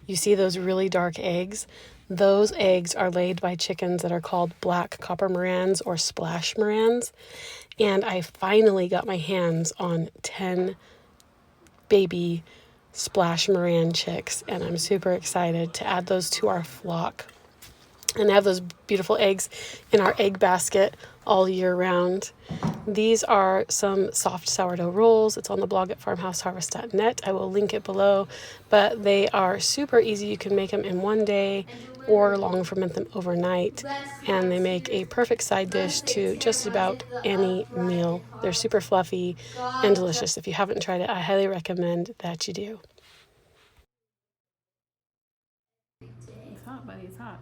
You see those really dark eggs? Those eggs are laid by chickens that are called black copper morans or splash morans. And I finally got my hands on 10 baby splash moran chicks, and I'm super excited to add those to our flock and have those beautiful eggs in our egg basket all year round. These are some soft sourdough rolls. It's on the blog at farmhouseharvest.net. I will link it below, but they are super easy. You can make them in one day or long ferment them overnight, and they make a perfect side dish to just about any meal. They're super fluffy and delicious. If you haven't tried it, I highly recommend that you do. It's hot, buddy, it's hot.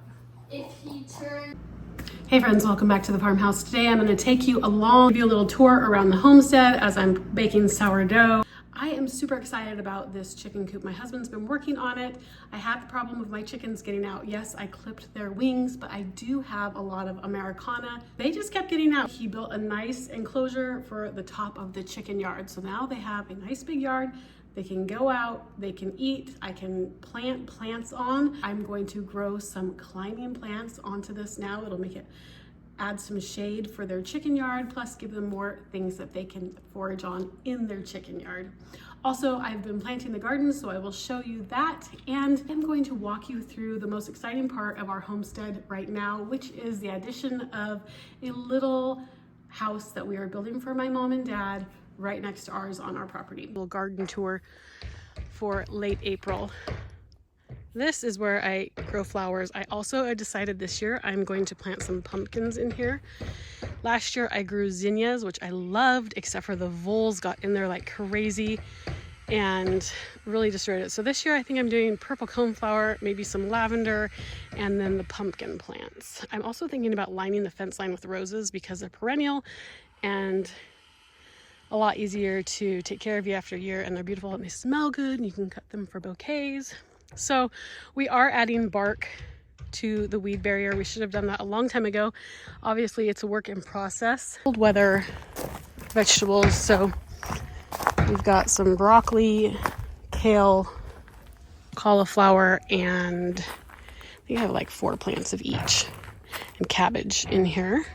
Hey friends, welcome back to the farmhouse. Today I'm going to take you along, give you a little tour around the homestead as I'm baking sourdough. I am super excited about this chicken coop. My husband's been working on it. I had the problem of my chickens getting out. Yes, I clipped their wings, but I do have a lot of Americana. They just kept getting out. He built a nice enclosure for the top of the chicken yard. So now they have a nice big yard. They can go out, they can eat, I can plant plants on. I'm going to grow some climbing plants onto this now. It'll make it add some shade for their chicken yard, plus give them more things that they can forage on in their chicken yard. Also, I've been planting the garden, so I will show you that. And I'm going to walk you through the most exciting part of our homestead right now, which is the addition of a little house that we are building for my mom and dad right next to ours on our property. A little garden tour for late April. This is where I grow flowers. I decided this year I'm going to plant some pumpkins in here. Last year I grew zinnias, which I loved, except for the voles got in there like crazy and really destroyed it. So this year I think I'm doing purple coneflower, maybe some lavender, and then the pumpkin plants. I'm also thinking about lining the fence line with roses because they're perennial and a lot easier to take care of year after year, and they're beautiful and they smell good and you can cut them for bouquets. So we are adding bark to the weed barrier. We should have done that a long time ago. Obviously it's a work in process. Cold weather vegetables, so we've got some broccoli, kale, cauliflower, and I think I have like 4 plants of each, and cabbage in here.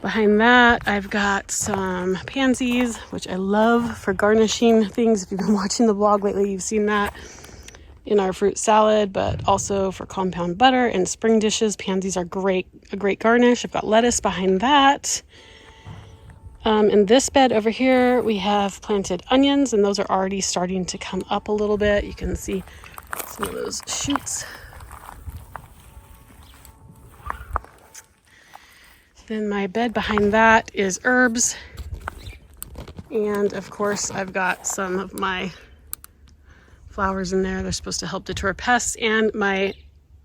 Behind that, I've got some pansies, which I love for garnishing things. If you've been watching the vlog lately, you've seen that in our fruit salad, but also for compound butter and spring dishes. Pansies are a great garnish. I've got lettuce behind that. In this bed over here, we have planted onions, and those are already starting to come up a little bit. You can see some of those shoots. Then my bed behind that is herbs. And of course, I've got some of my flowers in there. They're supposed to help deter pests. And my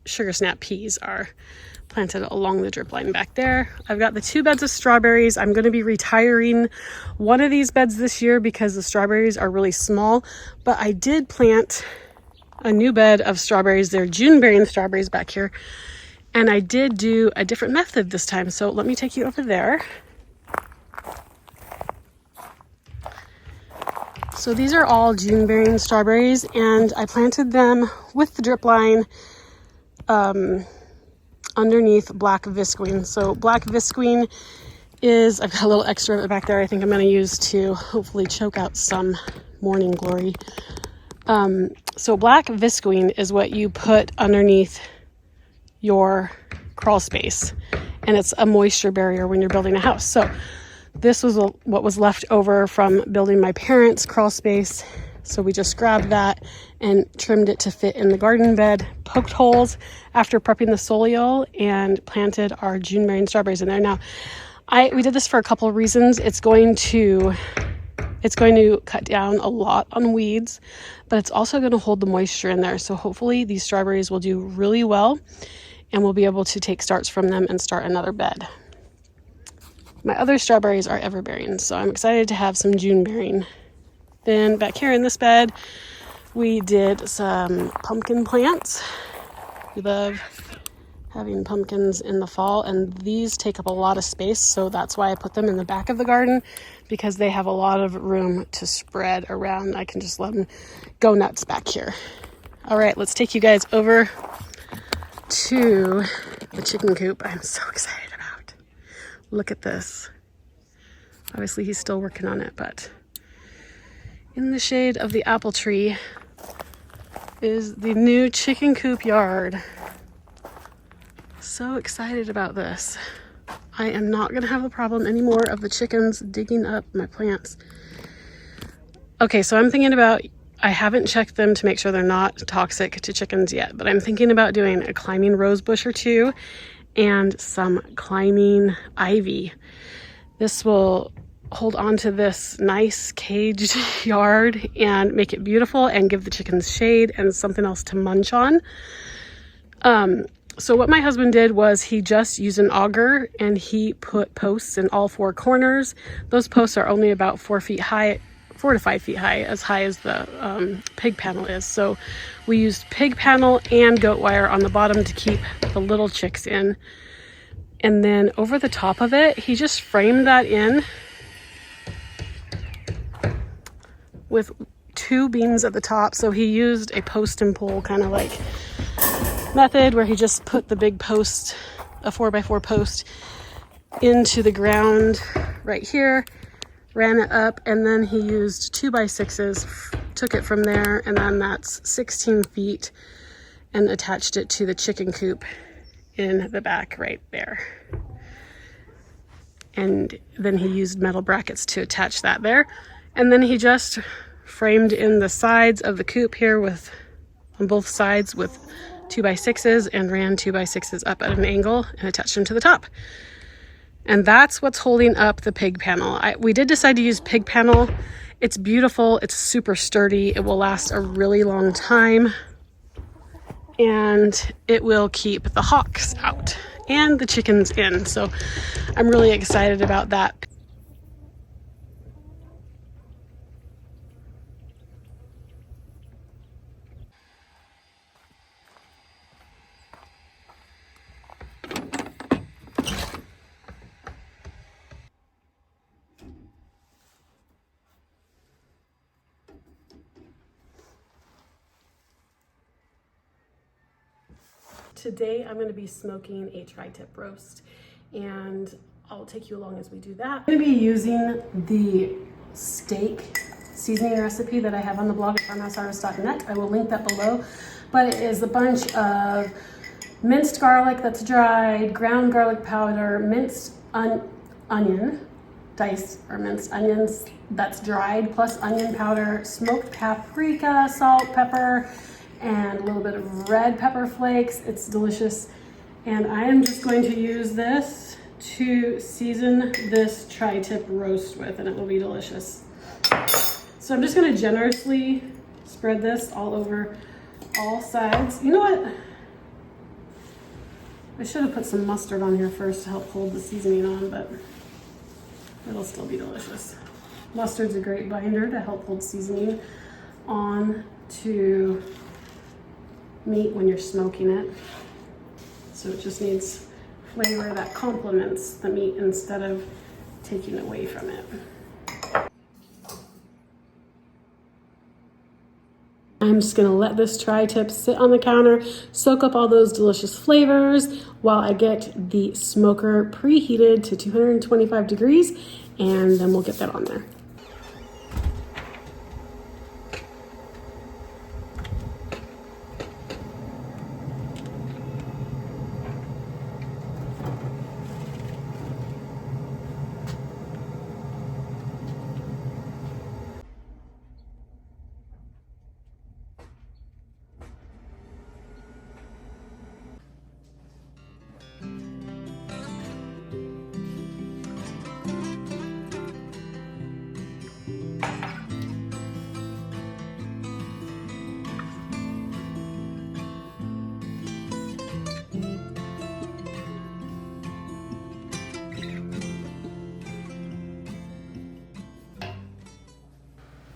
sugar snap peas are planted along the drip line back there. I've got the 2 beds of strawberries. I'm going to be retiring one of these beds this year because the strawberries are really small. But I did plant a new bed of strawberries. They're June bearing strawberries back here. And I did do a different method this time. So let me take you over there. So these are all June bearing strawberries, and I planted them with the drip line underneath black visqueen. So black visqueen is, I've got a little extra of it back there I think I'm going to use to hopefully choke out some morning glory. So black visqueen is what you put underneath your crawl space, and it's a moisture barrier when you're building a house. So this was what was left over from building my parents' crawl space, so we just grabbed that and trimmed it to fit in the garden bed, poked holes after prepping the soil, and planted our June bearing strawberries in there. Now we did this for a couple of reasons. It's going to cut down a lot on weeds, but it's also going to hold the moisture in there. So hopefully these strawberries will do really well, and we'll be able to take starts from them and start another bed. My other strawberries are everbearing, so I'm excited to have some June bearing. Then back here in this bed, we did some pumpkin plants. We love having pumpkins in the fall, and these take up a lot of space, so that's why I put them in the back of the garden, because they have a lot of room to spread around. I can just let them go nuts back here. All right, let's take you guys over to the chicken coop I'm so excited about. Look at this. Obviously he's still working on it, but in the shade of the apple tree is the new chicken coop yard. So excited about this. I am not gonna have the problem anymore of the chickens digging up my plants. Okay, so I'm thinking about, I haven't checked them to make sure they're not toxic to chickens yet, but I'm thinking about doing a climbing rose bush or two and some climbing ivy. This will hold on to this nice caged yard and make it beautiful and give the chickens shade and something else to munch on. So what my husband did was he just used an auger and he put posts in all four corners. Those posts are only about 4 feet high, 4 to 5 feet high as the pig panel is. So we used pig panel and goat wire on the bottom to keep the little chicks in. And then over the top of it, he just framed that in with 2 beams at the top. So he used a post and pole kind of like method where he just put the big post, a 4x4 post, into the ground right here, ran it up, and then he used 2x6s, took it from there, and then that's 16 feet, and attached it to the chicken coop in the back right there. And then he used metal brackets to attach that there. And then he just framed in the sides of the coop here with, on both sides, with 2x6s and ran 2x6s up at an angle and attached them to the top. And that's what's holding up the pig panel. We did decide to use pig panel. It's beautiful. It's super sturdy. It will last a really long time. And it will keep the hawks out and the chickens in. So I'm really excited about that. Today I'm going to be smoking a tri-tip roast, and I'll take you along as we do that. I'm going to be using the steak seasoning recipe that I have on the blog at farmhouseharvest.net. I will link that below, but it is a bunch of minced garlic that's dried, ground garlic powder, minced onion, diced or minced onions that's dried, plus onion powder, smoked paprika, salt, pepper, and a little bit of red pepper flakes. It's delicious. And I am just going to use this to season this tri-tip roast with, and it will be delicious. So I'm just gonna generously spread this all over all sides. You know what? I should have put some mustard on here first to help hold the seasoning on, but it'll still be delicious. Mustard's a great binder to help hold seasoning on to meat when you're smoking it. So it just needs flavor that complements the meat instead of taking away from it. I'm just gonna let this tri-tip sit on the counter, soak up all those delicious flavors while I get the smoker preheated to 225 degrees, and then we'll get that on there.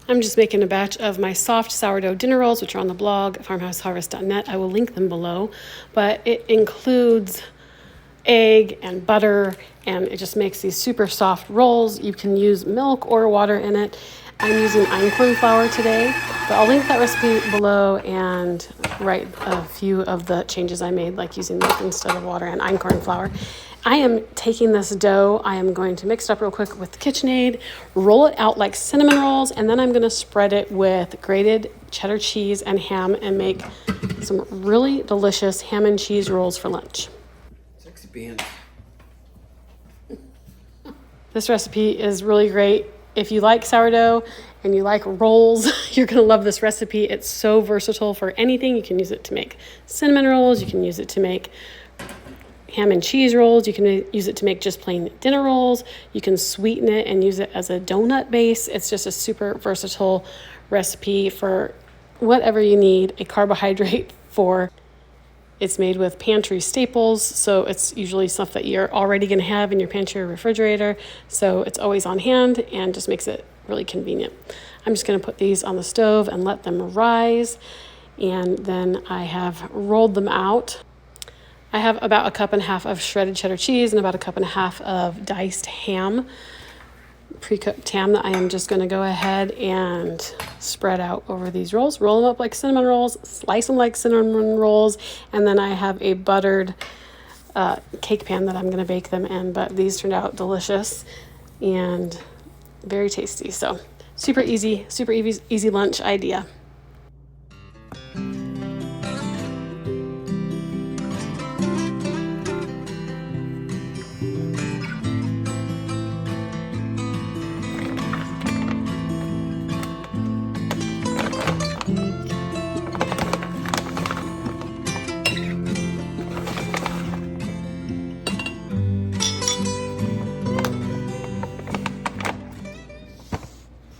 I'm just making a batch of my soft sourdough dinner rolls, which are on the blog at farmhouseharvest.net. I will link them below, but it includes egg and butter, and it just makes these super soft rolls. You can use milk or water in it. I'm using einkorn flour today, but I'll link that recipe below and write a few of the changes I made, like using milk instead of water and einkorn flour. I am taking this dough, I am going to mix it up real quick with KitchenAid, roll it out like cinnamon rolls, and then I'm going to spread it with grated cheddar cheese and ham and make some really delicious ham and cheese rolls for lunch. Sexy beans. This recipe is really great. If you like sourdough and you like rolls, you're going to love this recipe. It's so versatile for anything. You can use it to make cinnamon rolls. You can use it to make ham and cheese rolls. You can use it to make just plain dinner rolls. You can sweeten it and use it as a donut base. It's just a super versatile recipe for whatever you need a carbohydrate for. It's made with pantry staples, so it's usually stuff that you're already going to have in your pantry or refrigerator, so it's always on hand and just makes it really convenient. I'm just going to put these on the stove and let them rise, and then I have rolled them out. I have about 1.5 cups of shredded cheddar cheese and about 1.5 cups of diced ham, pre-cooked ham, that I am just going to go ahead and spread out over these rolls. Roll them up like cinnamon rolls, slice them like cinnamon rolls, and then I have a buttered cake pan that I'm going to bake them in. But these turned out delicious and very tasty. So super easy lunch idea.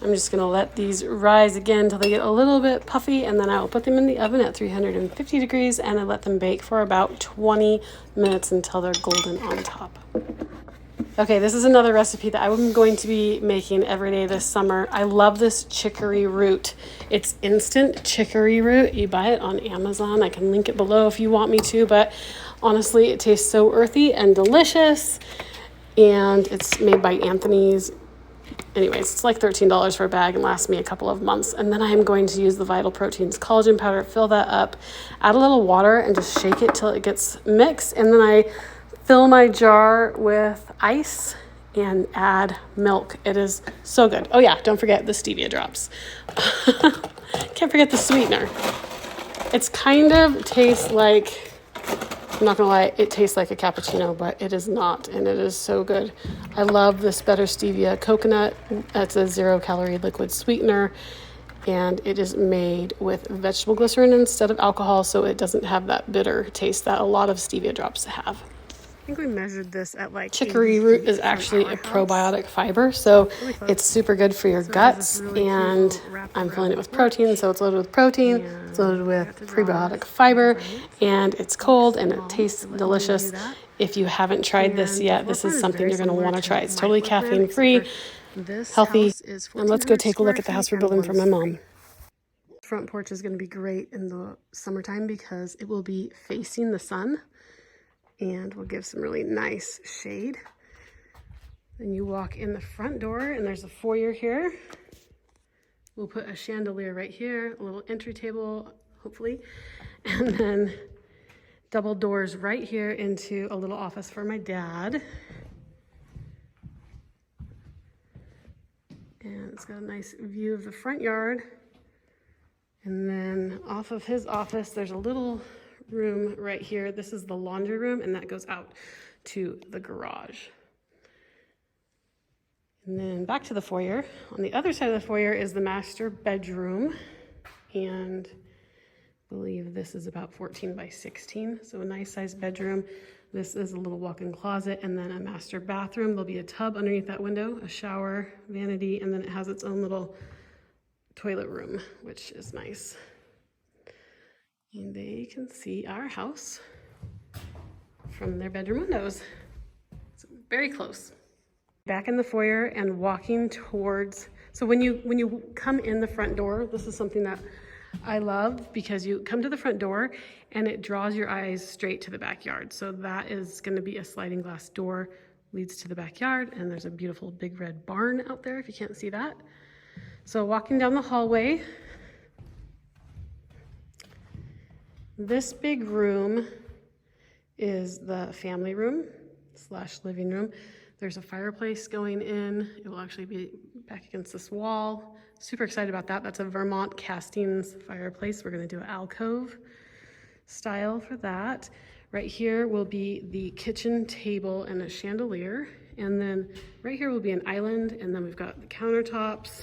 I'm just gonna let these rise again until they get a little bit puffy, and then I will put them in the oven at 350 degrees and I let them bake for about 20 minutes until they're golden on top. Okay, this is another recipe that I'm going to be making every day this summer. I love this chicory root. It's instant chicory root. You buy it on Amazon. I can link it below if you want me to, but honestly, it tastes so earthy and delicious, and it's made by Anthony's. Anyways, it's like $13 for a bag and lasts me a couple of months. And then I am going to use the Vital Proteins collagen powder, fill that up, add a little water, and just shake it till it gets mixed. And then I fill my jar with ice and add milk. It is so good. Oh yeah, don't forget the stevia drops. Can't forget the sweetener. It's kind of tastes like, I'm not gonna lie, it tastes like a cappuccino, but it is not, and it is so good. I love this Better Stevia Coconut. That's a 0-calorie liquid sweetener, and it is made with vegetable glycerin instead of alcohol, so it doesn't have that bitter taste that a lot of stevia drops have. I think we measured this at like Chicory root is actually a probiotic fiber, so it's super good for your guts, and I'm filling it with protein, so it's loaded with protein, it's loaded with prebiotic fiber, and it's cold and it tastes delicious. If you haven't tried this yet, this is something you're going to want to try. It's totally caffeine free, healthy, and let's go take a look at the house we're building for my mom. Front porch is going to be great in the summertime because it will be facing the sun and will give some really nice shade. Then you walk in the front door and there's a foyer here. We'll put a chandelier right here, a little entry table, hopefully, and then double doors right here into a little office for my dad. And it's got a nice view of the front yard. And then off of his office, there's a little room right here. This is the laundry room, and that goes out to the garage. And then back to the foyer. On the other side of the foyer is the master bedroom, and I believe this is about 14 by 16, so a nice sized bedroom. This is a little walk-in closet, and then a master bathroom. There'll be a tub underneath that window, a shower, vanity, and then it has its own little toilet room, which is nice. And they can see our house from their bedroom windows. It's very close. Back in the foyer and walking towards, so when you come in the front door, this is something that I love because you come to the front door and it draws your eyes straight to the backyard. So that is going to be a sliding glass door, leads to the backyard, and there's a beautiful big red barn out there if you can't see that. So walking down the hallway, this big room is the family room / living room. There's a fireplace going in. It will actually be back against this wall. Super excited about that. That's a Vermont castings fireplace. We're gonna do an alcove style for that. Right here will be the kitchen table and a chandelier. And then right here will be an island. And then we've got the countertops,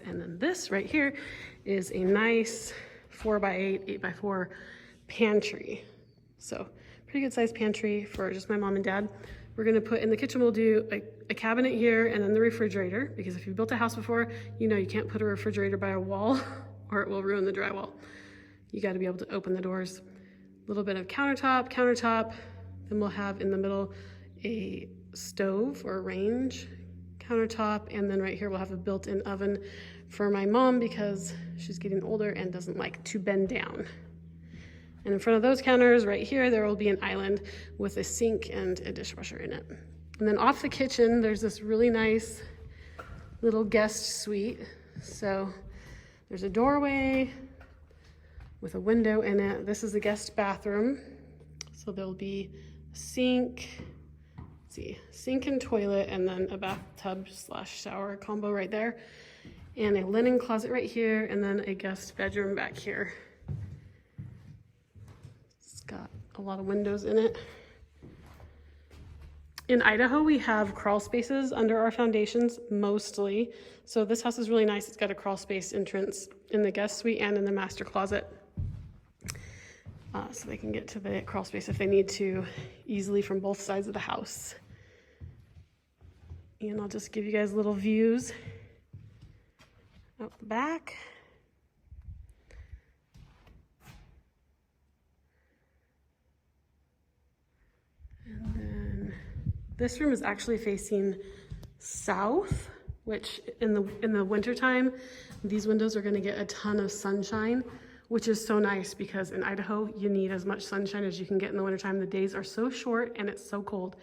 and then this right here is a nice 4x8, 8x4 pantry. So pretty good sized pantry for just my mom and dad. We're gonna put in the kitchen, we'll do a cabinet here and then the refrigerator, because if you've built a house before, you know you can't put a refrigerator by a wall or it will ruin the drywall. You gotta be able to open the doors. A little bit of countertop, then we'll have in the middle a stove or range countertop, and then right here we'll have a built-in oven for my mom because she's getting older and doesn't like to bend down. And in front of those counters right here, there will be an island with a sink and a dishwasher in it. And then off the kitchen, there's this really nice little guest suite. So there's a doorway with a window in it. This is the guest bathroom. So there'll be a sink, sink and toilet, and then a bathtub / shower combo right there. And a linen closet right here, and then a guest bedroom back here. It's got a lot of windows in it. In Idaho, we have crawl spaces under our foundations, mostly. So this house is really nice. It's got a crawl space entrance in the guest suite and in the master closet. So they can get to the crawl space if they need to easily from both sides of the house. And I'll just give you guys little views out the back. And then this room is actually facing south, which in the wintertime, these windows are gonna get a ton of sunshine, which is so nice because in Idaho, you need as much sunshine as you can get in the wintertime. The days are so short and it's so cold.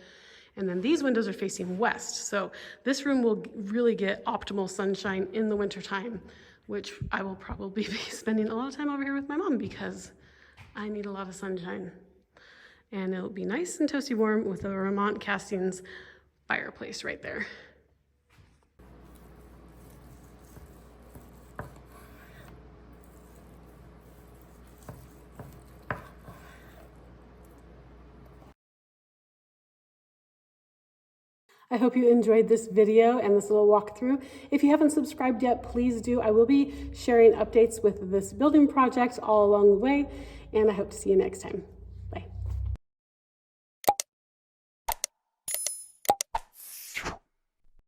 And then these windows are facing west. So this room will really get optimal sunshine in the wintertime, which I will probably be spending a lot of time over here with my mom because I need a lot of sunshine. And it'll be nice and toasty warm with a Vermont castings fireplace right there. I hope you enjoyed this video and this little walkthrough. If you haven't subscribed yet, please do. I will be sharing updates with this building project all along the way, and I hope to see you next time.